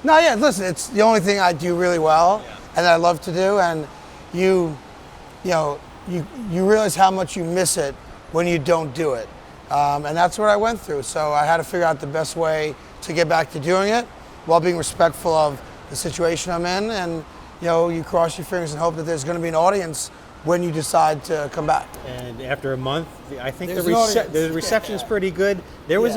No, yeah, listen, it's the only thing I do really well and I love to do, and you realize how much you miss it when you don't do it. And that's what I went through. So I had to figure out the best way to get back to doing it while being respectful of the situation I'm in. And you cross your fingers and hope that there's going to be an audience when you decide to come back. And after a month, I think the reception is pretty good. There was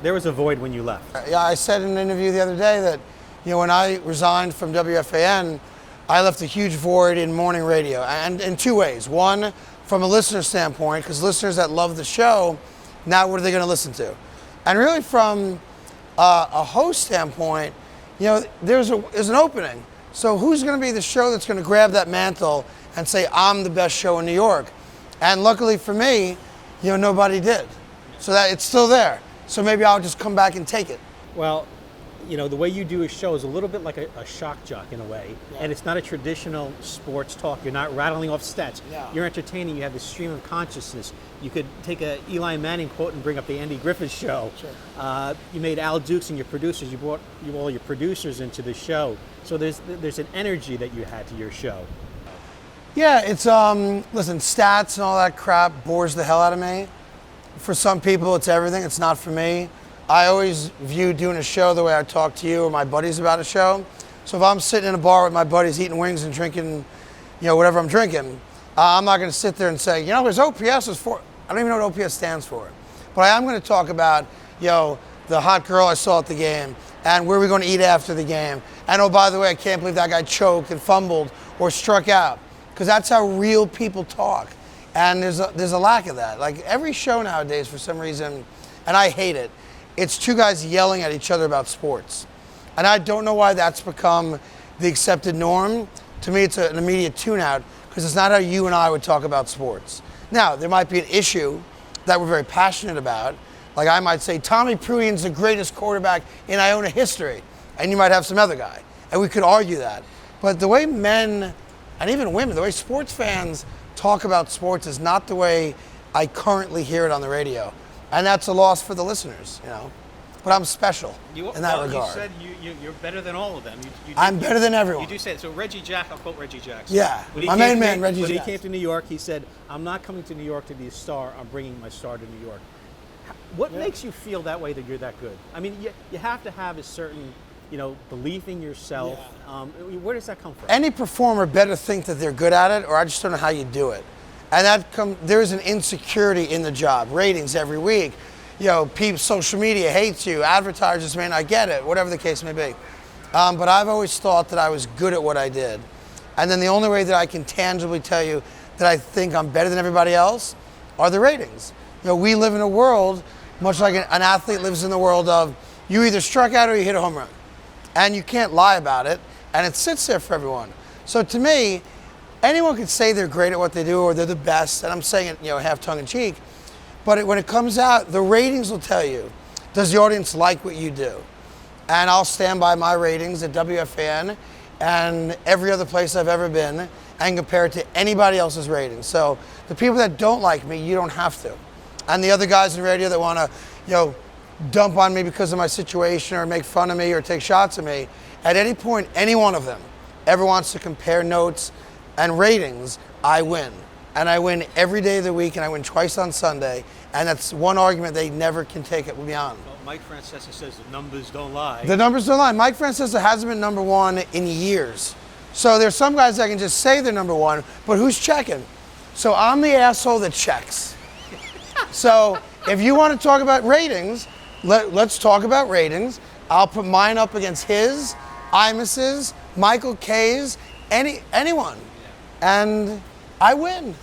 there was a void when you left. Yeah, I said in an interview the other day that when I resigned from WFAN, I left a huge void in morning radio, and in two ways. One, from a listener standpoint, because listeners that love the show, now what are they going to listen to? And really from a host standpoint, there's an opening. So who's going to be the show that's going to grab that mantle and say, I'm the best show in New York? And luckily for me, nobody did. So that it's still there. So maybe I'll just come back and take it. Well, the way you do a show is a little bit like a shock jock in a way. Yeah. And it's not a traditional sports talk. You're not rattling off stats. Yeah. You're entertaining. You have this stream of consciousness. You could take a Eli Manning quote and bring up the Andy Griffith Show. Sure. You made Al Dukes and your producers. You brought all your producers into the show. So there's an energy that you had to your show. Yeah, it's, listen, stats and all that crap bores the hell out of me. For some people, it's everything. It's not for me. I always view doing a show the way I talk to you or my buddies about a show. So if I'm sitting in a bar with my buddies eating wings and drinking, whatever I'm drinking, I'm not going to sit there and say, there's OPS is for. I don't even know what OPS stands for. But I am going to talk about, the hot girl I saw at the game and where we're going to eat after the game. And oh, by the way, I can't believe that guy choked and fumbled or struck out. Because that's how real people talk. And there's a lack of that. Like every show nowadays, for some reason, and I hate it, it's two guys yelling at each other about sports. And I don't know why that's become the accepted norm. To me, it's an immediate tune-out because it's not how you and I would talk about sports. Now, there might be an issue that we're very passionate about. Like I might say, Tommy Pruitt's the greatest quarterback in Iona history. And you might have some other guy. And we could argue that. But the way men, and even women, the way sports fans talk about sports is not the way I currently hear it on the radio. And that's a loss for the listeners, But I'm special in that regard. You said you're better than all of them. I'm better than everyone. You do say it. So Reggie Jack, I'll quote Reggie Jack. Yeah, my main man, Reggie Jack. When he came to New York, he said, I'm not coming to New York to be a star. I'm bringing my star to New York. What makes you feel that way, that you're that good? I mean, you have to have a certain, belief in yourself. Yeah. Where does that come from? Any performer better think that they're good at it, or I just don't know how you do it. And there's an insecurity in the job. Ratings every week. Social media hates you. Advertisers may not get it, whatever the case may be. But I've always thought that I was good at what I did. And then the only way that I can tangibly tell you that I think I'm better than everybody else are the ratings. We live in a world, much like an athlete lives in the world of you either struck out or you hit a home run. And you can't lie about it. And it sits there for everyone. So to me, anyone can say they're great at what they do or they're the best, and I'm saying it, half tongue in cheek, but when it comes out, the ratings will tell you, does the audience like what you do? And I'll stand by my ratings at WFAN and every other place I've ever been and compare it to anybody else's ratings. So the people that don't like me, you don't have to. And the other guys in radio that want to, dump on me because of my situation or make fun of me or take shots at me, at any point, any one of them ever wants to compare notes and ratings, I win. And I win every day of the week, and I win twice on Sunday. And that's one argument they never can take it beyond. Well, Mike Francesa says the numbers don't lie. The numbers don't lie. Mike Francesa hasn't been number one in years. So there's some guys that can just say they're number one, but who's checking? So I'm the asshole that checks. So if you want to talk about ratings, let's talk about ratings. I'll put mine up against his, Imus's, Michael K's, anyone. And I win.